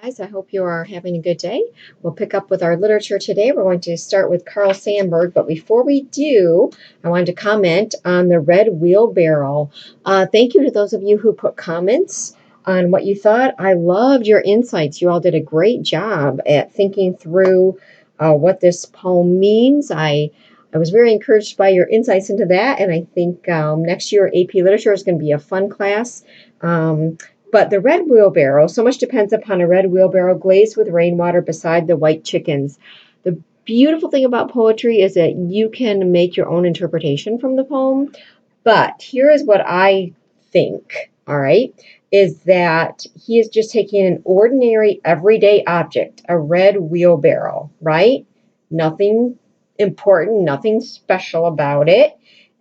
guys. I hope you are having a good day. We'll pick up with our literature today. We're going to start with Carl Sandburg, but before we do, I wanted to comment on the red wheelbarrow. Thank you to those of you who put comments on what you thought. I loved your insights. You all did a great job at thinking through what this poem means. I was very encouraged by your insights into that, and I think next year AP Literature is going to be a fun class. But the red wheelbarrow, so much depends upon a red wheelbarrow glazed with rainwater beside the white chickens. The beautiful thing about poetry is that you can make your own interpretation from the poem. But here is what I think, all right, is that he is just taking an ordinary, everyday object, a red wheelbarrow, right? Nothing important, nothing special about it,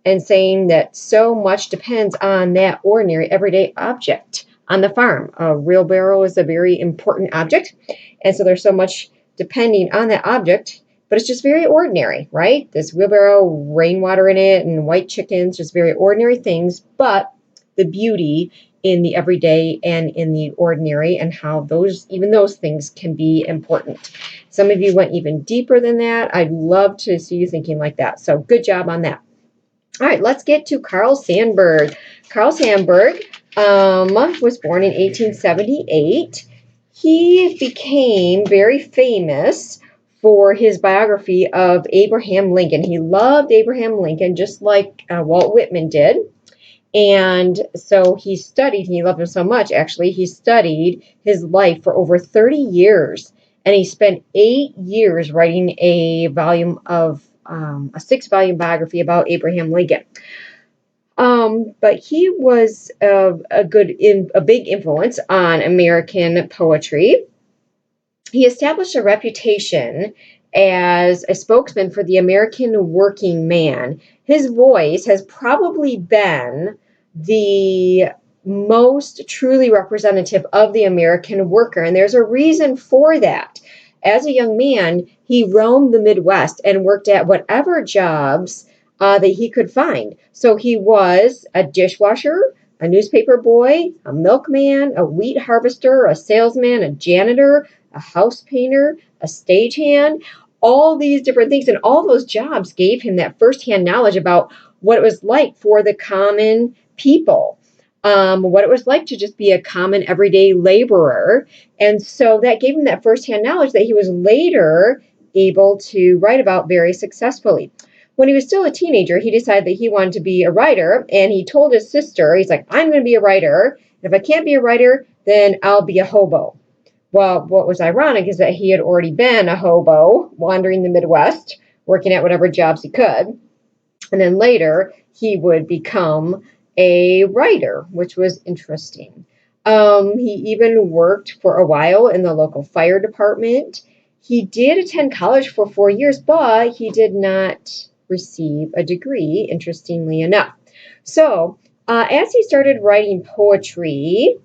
and saying that so much depends on that ordinary, everyday object on the farm. A wheelbarrow is a very important object, and so there's so much depending on that object, but it's just very ordinary, right? This wheelbarrow, rainwater in it, and white chickens, just very ordinary things, but the beauty in the everyday and in the ordinary, and how even those things can be important. Some of you went even deeper than that. I'd love to see you thinking like that. So good job on that. All right, let's get to Carl Sandburg. Carl Sandburg was born in 1878. He became very famous for his biography of Abraham Lincoln. He loved Abraham Lincoln just like Walt Whitman did. And so he loved him so much, actually, he studied his life for over 30 years. And he spent 8 years writing a 6-volume biography about Abraham Lincoln. But he was a big influence on American poetry. He established a reputation as a spokesman for the American working man. His voice has probably been the most truly representative of the American worker, and there's a reason for that. As a young man, he roamed the Midwest and worked at whatever jobs that he could find. So he was a dishwasher, a newspaper boy, a milkman, a wheat harvester, a salesman, a janitor, a house painter, a stagehand, all these different things. And all those jobs gave him that firsthand knowledge about what it was like for the common people, what it was like to just be a common everyday laborer. And so that gave him that firsthand knowledge that he was later able to write about very successfully. When he was still a teenager, he decided that he wanted to be a writer, and he told his sister, he's like, I'm going to be a writer. If I can't be a writer, then I'll be a hobo. Well, what was ironic is that he had already been a hobo wandering the Midwest, working at whatever jobs he could. And then later, he would become a writer, which was interesting. He even worked for a while in the local fire department. He did attend college for 4 years, but he did not receive a degree, interestingly enough. So as he started writing poetry,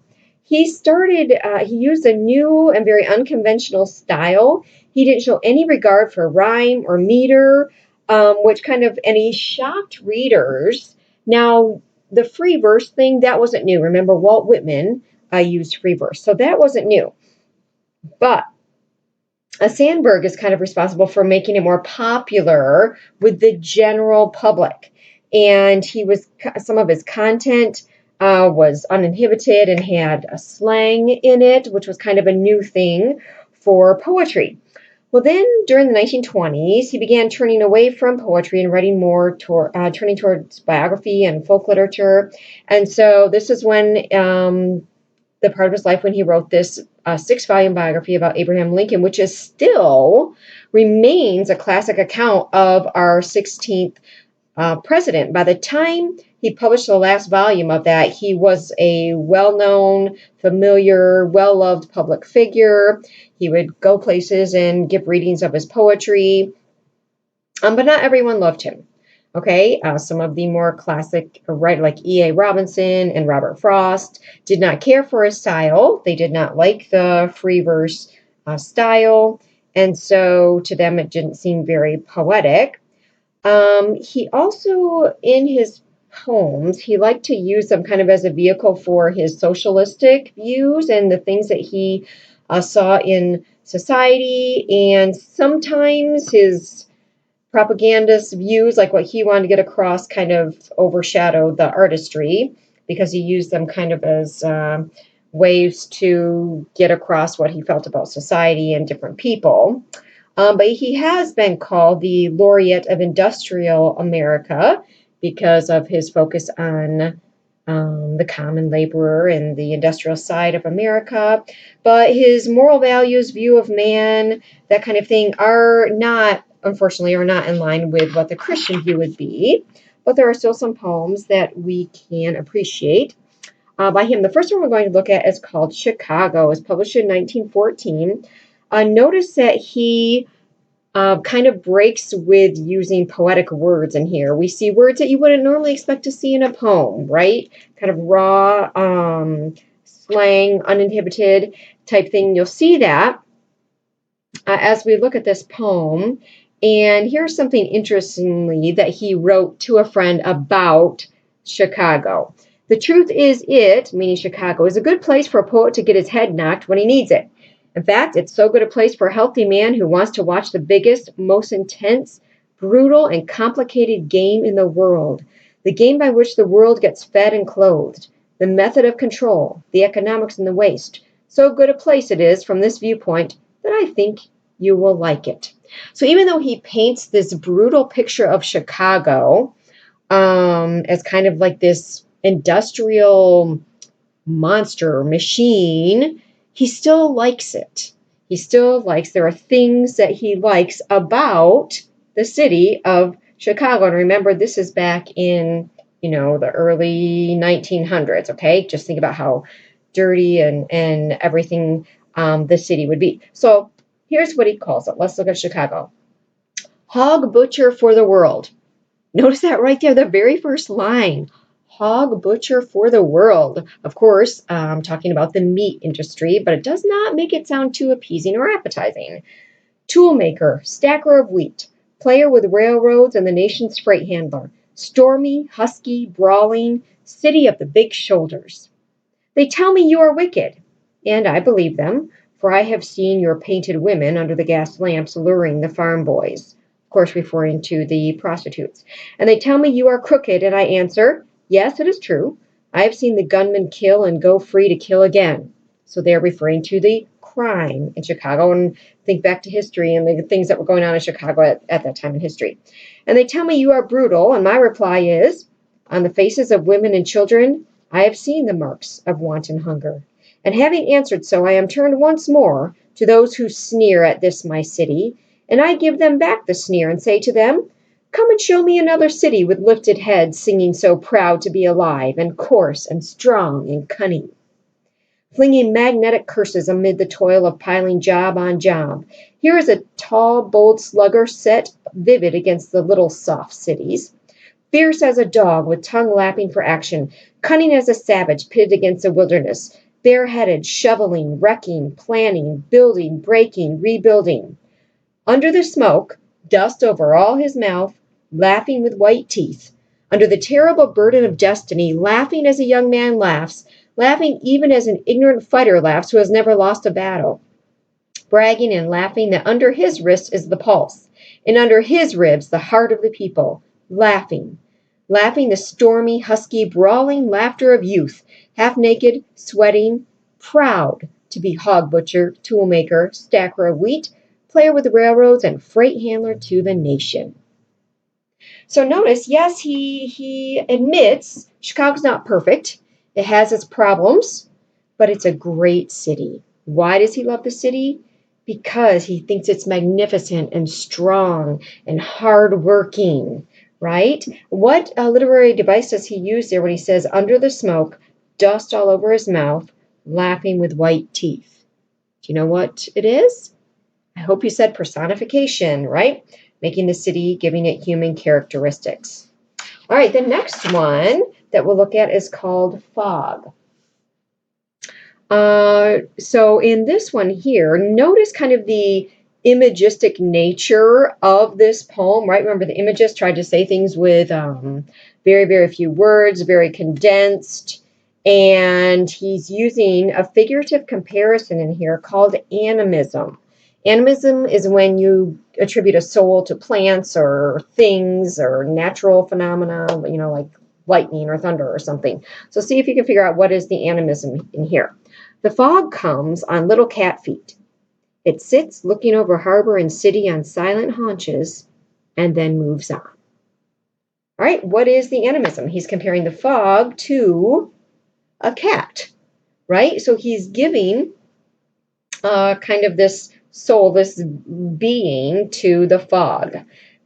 he used a new and very unconventional style. He didn't show any regard for rhyme or meter, and he shocked readers. Now, the free verse thing, that wasn't new. Remember, Walt Whitman used free verse, so that wasn't new. But Sandburg is kind of responsible for making it more popular with the general public. And some of his content was uninhibited and had a slang in it, which was kind of a new thing for poetry. Well, then during the 1920s, he began turning away from poetry and writing more turning towards biography and folk literature. And so this is when the part of his life when he wrote this 6-volume biography about Abraham Lincoln, which is still remains a classic account of our 16th president. By the time he published the last volume of that, he was a well-known, familiar, well-loved public figure. He would go places and give readings of his poetry, but not everyone loved him. Okay, some of the more classic writers like E.A. Robinson and Robert Frost did not care for his style. They did not like the free verse style, and so to them it didn't seem very poetic. He also, in his poems, he liked to use them kind of as a vehicle for his socialistic views and the things that he saw in society, and sometimes his propagandist views, like what he wanted to get across, kind of overshadowed the artistry because he used them kind of as ways to get across what he felt about society and different people. But he has been called the laureate of industrial America because of his focus on the common laborer and the industrial side of America. But his moral values, view of man, that kind of thing are not, unfortunately, are not in line with what the Christian view would be. But there are still some poems that we can appreciate by him. The first one we're going to look at is called Chicago. It was published in 1914. Notice that he kind of breaks with using poetic words in here. We see words that you wouldn't normally expect to see in a poem, right? Kind of raw, slang, uninhibited type thing. You'll see that as we look at this poem. And here's something interestingly that he wrote to a friend about Chicago. The truth is it, meaning Chicago, is a good place for a poet to get his head knocked when he needs it. In fact, it's so good a place for a healthy man who wants to watch the biggest, most intense, brutal, and complicated game in the world. The game by which the world gets fed and clothed. The method of control, the economics and the waste. So good a place it is from this viewpoint that I think you will like it. So even though he paints this brutal picture of Chicago as kind of like this industrial monster machine, he still likes it. He still likes, there are things that he likes about the city of Chicago. And remember, this is back in, the early 1900s, okay? Just think about how dirty and everything the city would be. So here's what he calls it. Let's look at Chicago. Hog butcher for the world. Notice that right there, the very first line. Hog butcher for the world. Of course, I'm talking about the meat industry, but it does not make it sound too appeasing or appetizing. Toolmaker, stacker of wheat, player with railroads and the nation's freight handler. Stormy, husky, brawling, city of the big shoulders. They tell me you are wicked, and I believe them, for I have seen your painted women under the gas lamps luring the farm boys, of course referring to the prostitutes. And they tell me you are crooked, and I answer, yes, it is true. I have seen the gunmen kill and go free to kill again. So they're referring to the crime in Chicago, and think back to history and the things that were going on in Chicago at that time in history. And they tell me you are brutal, and my reply is, on the faces of women and children, I have seen the marks of wanton hunger. And having answered so, I am turned once more to those who sneer at this my city, and I give them back the sneer and say to them, come and show me another city with lifted heads, singing so proud to be alive, and coarse and strong and cunning. Flinging magnetic curses amid the toil of piling job on job. Here is a tall, bold slugger set vivid against the little soft cities. Fierce as a dog with tongue lapping for action, cunning as a savage pitted against the wilderness, bareheaded, shoveling, wrecking, planning, building, breaking, rebuilding. Under the smoke, dust over all his mouth, laughing with white teeth. Under the terrible burden of destiny, laughing as a young man laughs, laughing even as an ignorant fighter laughs who has never lost a battle. Bragging and laughing that under his wrist is the pulse, and under his ribs the heart of the people, laughing the stormy, husky, brawling laughter of youth, half naked, sweating, proud to be hog butcher, toolmaker, stacker of wheat, player with the railroads, and freight handler to the nation. So notice, yes, he admits Chicago's not perfect. It has its problems, but it's a great city. Why does he love the city? Because he thinks it's magnificent and strong and hardworking. Right? What literary device does he use there when he says, under the smoke, dust all over his mouth, laughing with white teeth? Do you know what it is? I hope you said personification, right? Making the city, giving it human characteristics. All right, the next one that we'll look at is called Fog. So in this one here, notice kind of the imagistic nature of this poem, right? Remember, the imagist tried to say things with very, very few words, very condensed. And he's using a figurative comparison in here called animism. Animism is when you attribute a soul to plants or things or natural phenomena, like lightning or thunder or something. So see if you can figure out what is the animism in here. The fog comes on little cat feet. It sits looking over harbor and city on silent haunches and then moves on. All right, what is the animism? He's comparing the fog to a cat, right? So he's giving kind of this soul, this being to the fog,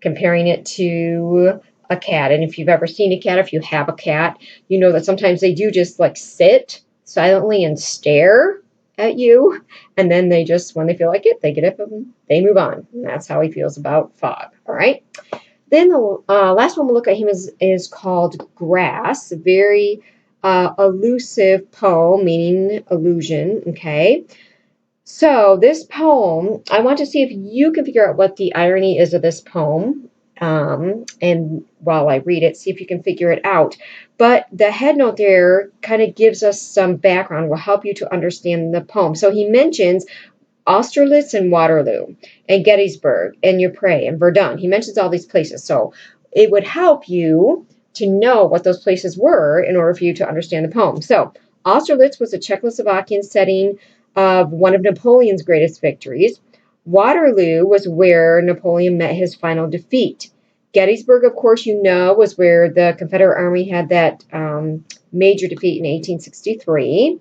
comparing it to a cat. And if you've ever seen a cat, if you have a cat, you know that sometimes they do just like sit silently and stare at you. And then they just, when they feel like it, they get up and they move on. And that's how he feels about fog. All right. Then the last one we'll look at him is called Grass, a very elusive poem, meaning illusion. Okay. So this poem, I want to see if you can figure out what the irony is of this poem. And while I read it, see if you can figure it out. But the head note there kind of gives us some background, will help you to understand the poem. So he mentions Austerlitz and Waterloo and Gettysburg and Ypres and Verdun. He mentions all these places. So it would help you to know what those places were in order for you to understand the poem. So Austerlitz was a Czechoslovakian setting of one of Napoleon's greatest victories. Waterloo was where Napoleon met his final defeat. Gettysburg, of course, was where the Confederate Army had that major defeat in 1863.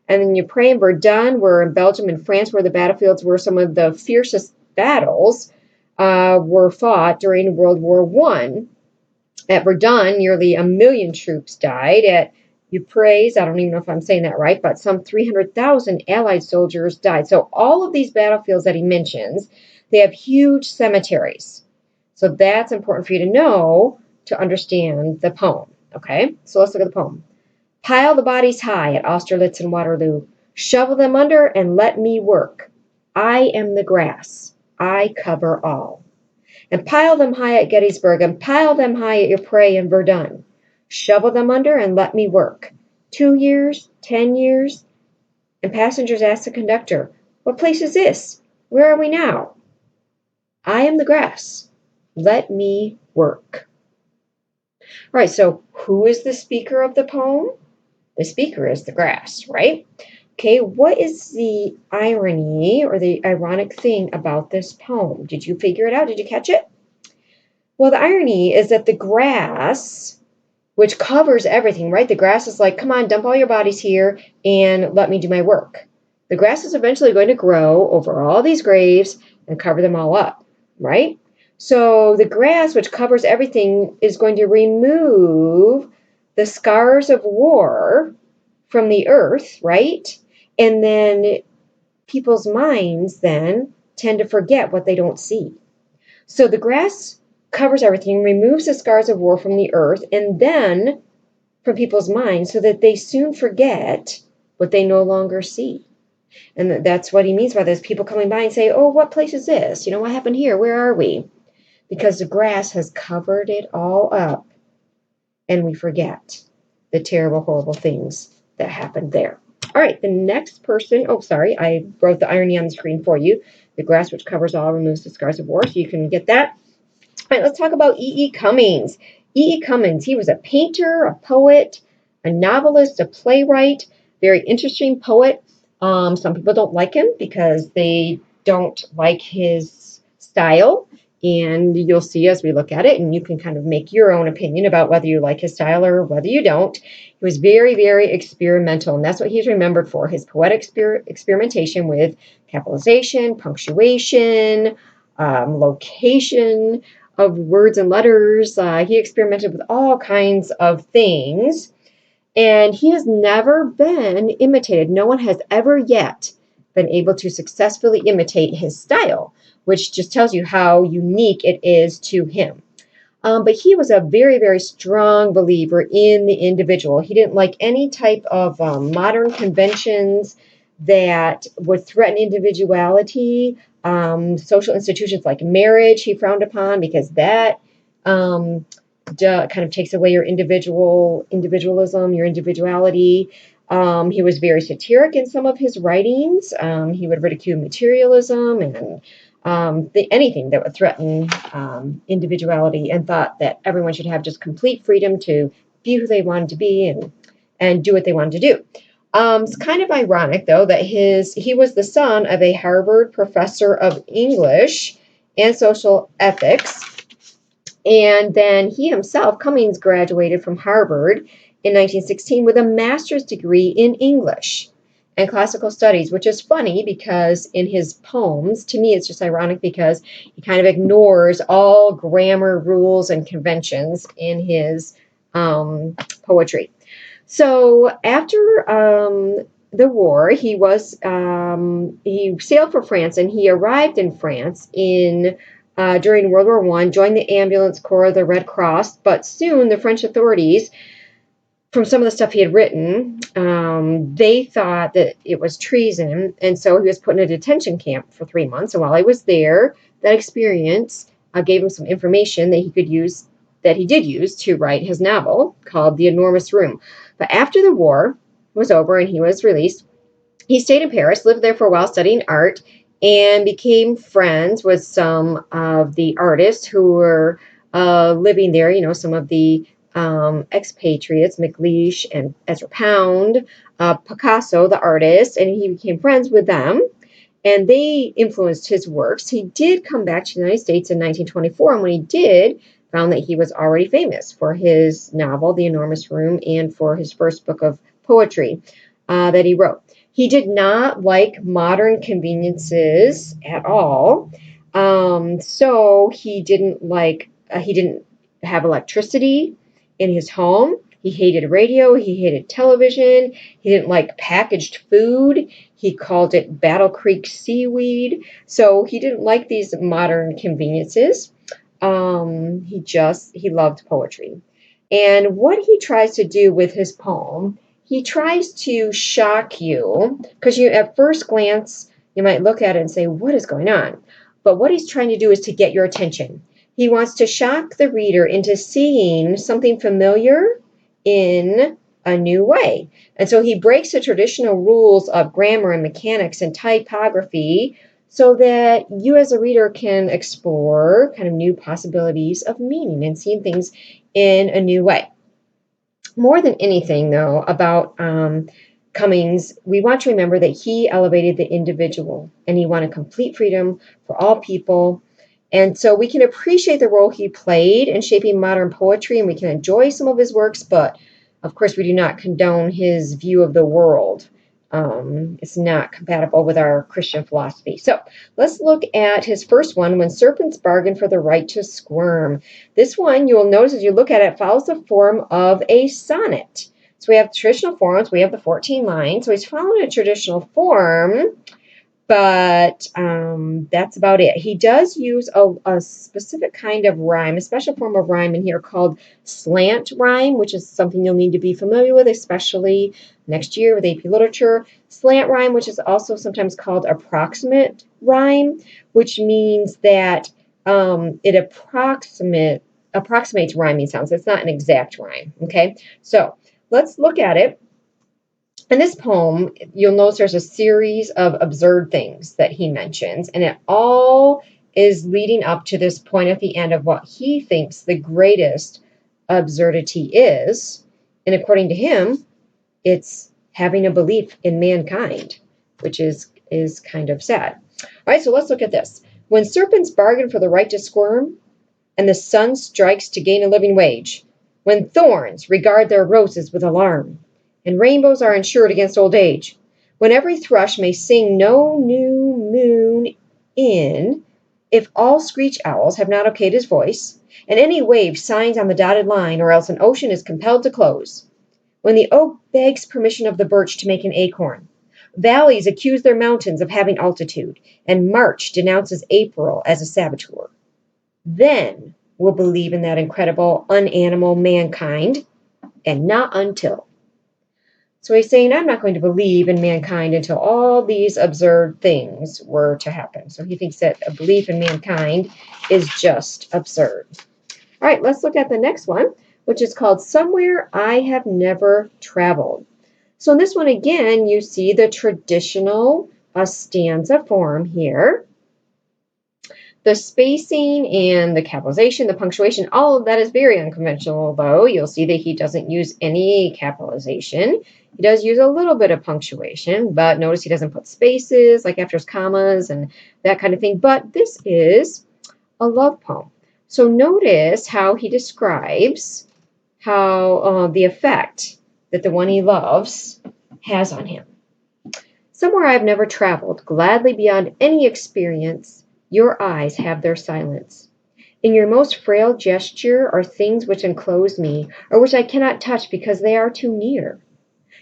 And then Ypres and Verdun were in Belgium and France, where the battlefields were some of the fiercest battles were fought during World War I. At Verdun, nearly 1 million troops died. At Ypres, I don't even know if I'm saying that right, but some 300,000 Allied soldiers died. So all of these battlefields that he mentions, they have huge cemeteries. So that's important for you to know to understand the poem. Okay, so let's look at the poem. Pile the bodies high at Austerlitz and Waterloo. Shovel them under and let me work. I am the grass. I cover all. And pile them high at Gettysburg and pile them high at Ypres and Verdun. Shovel them under and let me work. 2 years, 10 years. And passengers ask the conductor, what place is this? Where are we now? I am the grass. Let me work. All right, so who is the speaker of the poem? The speaker is the grass, right? Okay, what is the irony or the ironic thing about this poem? Did you figure it out? Did you catch it? Well, the irony is that the grass, which covers everything, right? The grass is like, come on, dump all your bodies here and let me do my work. The grass is eventually going to grow over all these graves and cover them all up, right? So the grass, which covers everything, is going to remove the scars of war from the earth, right? And then people's minds then tend to forget what they don't see. So the grass covers everything, removes the scars of war from the earth, and then from people's minds so that they soon forget what they no longer see. And that's what he means by this. People coming by and say, oh, what place is this? What happened here? Where are we? Because the grass has covered it all up, and we forget the terrible, horrible things that happened there. All right, the next person, I wrote the irony on the screen for you. The grass which covers all removes the scars of war, so you can get that. All right, let's talk about E.E. Cummings. E.E. Cummings, he was a painter, a poet, a novelist, a playwright, very interesting poet. Some people don't like him because they don't like his style. And you'll see as we look at it, and you can kind of make your own opinion about whether you like his style or whether you don't. He was very, very experimental, and that's what he's remembered for, his poetic experimentation with capitalization, punctuation, location of words and letters. He experimented with all kinds of things, and he has never been imitated. No one has ever yet been able to successfully imitate his style, which just tells you how unique it is to him. But he was a very, very strong believer in the individual. He didn't like any type of modern conventions that would threaten individuality. Social institutions like marriage he frowned upon because that kind of takes away your individualism, your individuality. He was very satiric in some of his writings. He would ridicule materialism and anything that would threaten individuality, and thought that everyone should have just complete freedom to be who they wanted to be and do what they wanted to do. It's kind of ironic, though, that he was the son of a Harvard professor of English and social ethics. And then he himself, Cummings, graduated from Harvard in 1916 with a master's degree in English and classical studies, which is funny because in his poems, to me, it's just ironic because he kind of ignores all grammar rules and conventions in his poetry. So after the war, he sailed for France, and he arrived in France during World War I, joined the ambulance corps of the Red Cross, but soon the French authorities, from some of the stuff he had written, they thought that it was treason, and so he was put in a detention camp for 3 months. And while he was there, that experience gave him some information that he did use to write his novel called The Enormous Room. But after the war was over and he was released, he stayed in Paris, lived there for a while studying art, and became friends with some of the artists who were living there. Some of the expatriates, McLeish and Ezra Pound, Picasso, the artist, and he became friends with them. And they influenced his works. He did come back to the United States in 1924, and when he did, found that he was already famous for his novel, The Enormous Room, and for his first book of poetry that he wrote. He did not like modern conveniences at all. So he didn't have electricity in his home. He hated radio. He hated television. He didn't like packaged food. He called it Battle Creek seaweed. So he didn't like these modern conveniences. He loved poetry. And what he tries to do with his poem, he tries to shock you, because at first glance, you might look at it and say, what is going on? But what he's trying to do is to get your attention. He wants to shock the reader into seeing something familiar in a new way. And so he breaks the traditional rules of grammar and mechanics and typography so that you as a reader can explore kind of new possibilities of meaning and seeing things in a new way. More than anything, though, about Cummings, we want to remember that he elevated the individual and he wanted complete freedom for all people. And so we can appreciate the role he played in shaping modern poetry, and we can enjoy some of his works, but of course we do not condone his view of the world. It's not compatible with our Christian philosophy. So let's look at his first one, When Serpents Bargain for the Right to Squirm. This one, you will notice as you look at it, follows the form of a sonnet. So we have traditional forms. We have the 14 lines. So he's following a traditional form, but that's about it. He does use a specific kind of rhyme, a special form of rhyme in here called slant rhyme, which is something you'll need to be familiar with, especially next year with AP Literature. Slant rhyme, which is also sometimes called approximate rhyme, which means that it approximates rhyming sounds. It's not an exact rhyme, okay? So let's look at it. In this poem, you'll notice there's a series of absurd things that he mentions, and it all is leading up to this point at the end of what he thinks the greatest absurdity is. And according to him, it's having a belief in mankind, which is kind of sad. All right, so let's look at this. When serpents bargain for the right to squirm, and the sun strikes to gain a living wage, when thorns regard their roses with alarm, and rainbows are insured against old age, when every thrush may sing no new moon in, if all screech owls have not okayed his voice, and any wave signs on the dotted line, or else an ocean is compelled to close, when the oak begs permission of the birch to make an acorn, valleys accuse their mountains of having altitude, and March denounces April as a saboteur, then we'll believe in that incredible unanimal mankind, and not until. So he's saying, I'm not going to believe in mankind until all these absurd things were to happen. So he thinks that a belief in mankind is just absurd. All right, let's look at the next one, which is called Somewhere I Have Never Traveled. So in this one, again, you see the traditional stanza form here. The spacing and the capitalization, the punctuation, all of that is very unconventional, though. You'll see that he doesn't use any capitalization. He does use a little bit of punctuation, but notice he doesn't put spaces like after his commas and that kind of thing. But this is a love poem. So notice how he describes how the effect that the one he loves has on him. Somewhere I've never traveled, gladly beyond any experience, your eyes have their silence. In your most frail gesture are things which enclose me, or which I cannot touch because they are too near.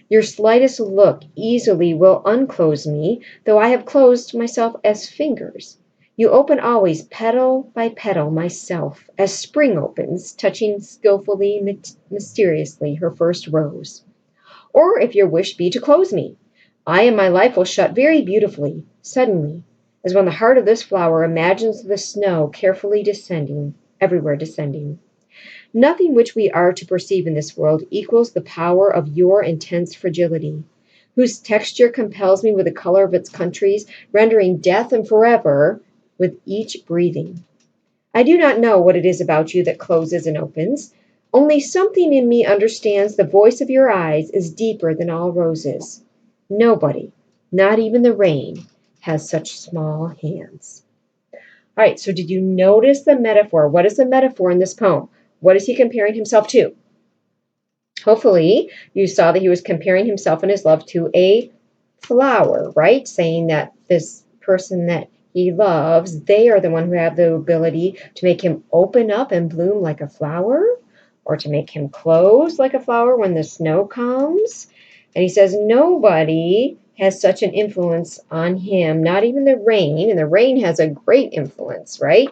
Your slightest look easily will unclose me, though I have closed myself as fingers. You open always, petal by petal, myself, as spring opens, touching skillfully, mysteriously, her first rose. Or if your wish be to close me, I and my life will shut very beautifully, suddenly, as when the heart of this flower imagines the snow carefully descending, everywhere descending. Nothing which we are to perceive in this world equals the power of your intense fragility, whose texture compels me with the color of its countries, rendering death and forever with each breathing. I do not know what it is about you that closes and opens. Only something in me understands the voice of your eyes is deeper than all roses. Nobody, not even the rain, has such small hands. All right, so did you notice the metaphor? What is the metaphor in this poem? What is he comparing himself to? Hopefully, you saw that he was comparing himself and his love to a flower, right? Saying that this person that he loves, they are the one who have the ability to make him open up and bloom like a flower, or to make him close like a flower when the snow comes. And he says nobody has such an influence on him, not even the rain. And the rain has a great influence, right,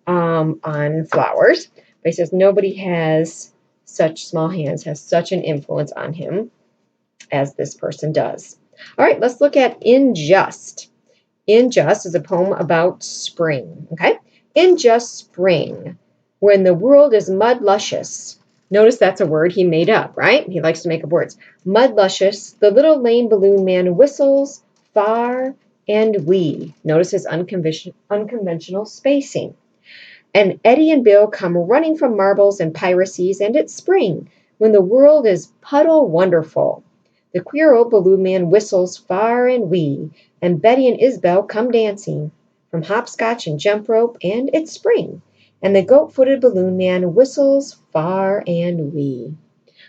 on flowers. But he says nobody has such small hands, has such an influence on him as this person does. All right, let's look at In Just. In Just is a poem about spring, okay? In just spring, when the world is mud luscious. Notice that's a word he made up, right? He likes to make up words. Mud luscious, the little lame balloon man whistles far and wee. Notice his unconventional spacing. And Eddie and Bill come running from marbles and piracies, and it's spring, when the world is puddle wonderful. The queer old balloon man whistles far and wee, and Betty and Isabel come dancing from hopscotch and jump rope, and it's spring, and the goat-footed balloon man whistles far and wee.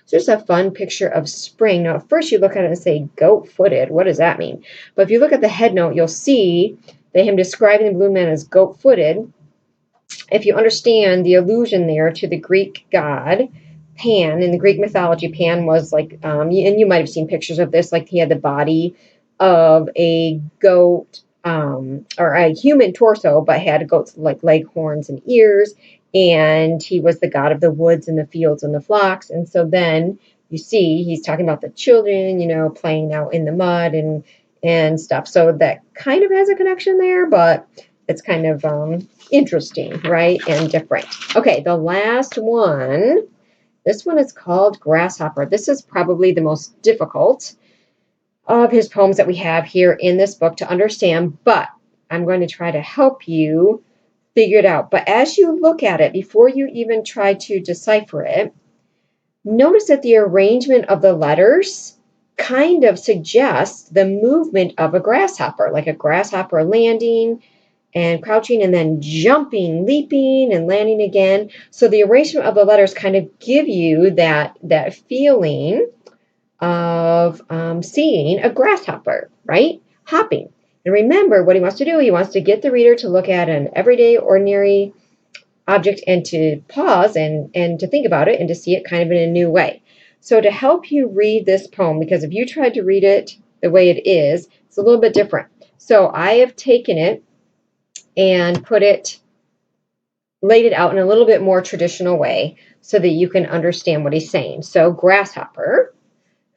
So there's a fun picture of spring. Now, at first you look at it and say goat-footed. What does that mean? But if you look at the head note, you'll see that him describing the balloon man as goat-footed, if you understand the allusion there to the Greek god Pan, in the Greek mythology, Pan was like, and you might have seen pictures of this, like he had the body of a goat, or a human torso, but had a goat's like leg, horns, and ears, and he was the god of the woods and the fields and the flocks. And so then you see he's talking about the children, playing out in the mud and stuff. So that kind of has a connection there, but it's kind of interesting, right, and different. Okay, the last one. This one is called Grasshopper. This is probably the most difficult of his poems that we have here in this book to understand, but I'm going to try to help you figure it out. But as you look at it, before you even try to decipher it, notice that the arrangement of the letters kind of suggests the movement of a grasshopper, like a grasshopper landing and crouching and then jumping, leaping, and landing again. So the arrangement of the letters kind of give you that feeling of seeing a grasshopper, right? Hopping. And remember what he wants to do. He wants to get the reader to look at an everyday, ordinary object and to pause and to think about it and to see it kind of in a new way. So to help you read this poem, because if you tried to read it the way it is, it's a little bit different. So I have taken it and laid it out in a little bit more traditional way so that you can understand what he's saying. So grasshopper,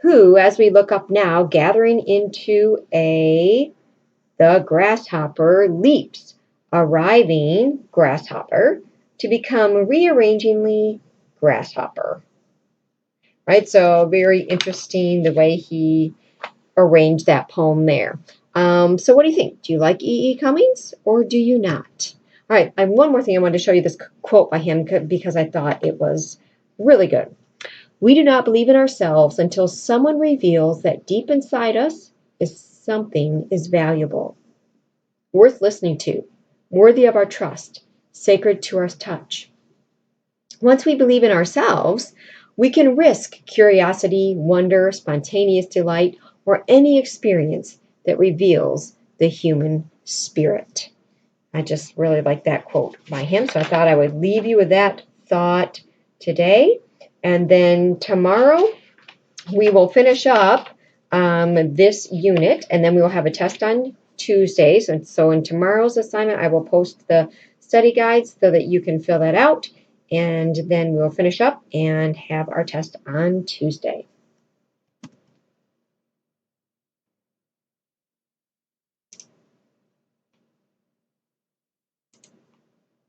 who, as we look up now, gathering into the grasshopper leaps, arriving grasshopper, to become rearrangingly grasshopper. Right, so very interesting the way he arranged that poem there. So what do you think? Do you like E. E. Cummings or do you not? All right, and one more thing I wanted to show you this quote by him because I thought it was really good. We do not believe in ourselves until someone reveals that deep inside us is something is valuable, worth listening to, worthy of our trust, sacred to our touch. Once we believe in ourselves, we can risk curiosity, wonder, spontaneous delight, or any experience that reveals the human spirit. I just really like that quote by him, so I thought I would leave you with that thought today. And then tomorrow, we will finish up this unit, and then we will have a test on Tuesdays. And so in tomorrow's assignment, I will post the study guides so that you can fill that out. And then we'll finish up and have our test on Tuesday.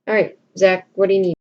All right, Zach, what do you need?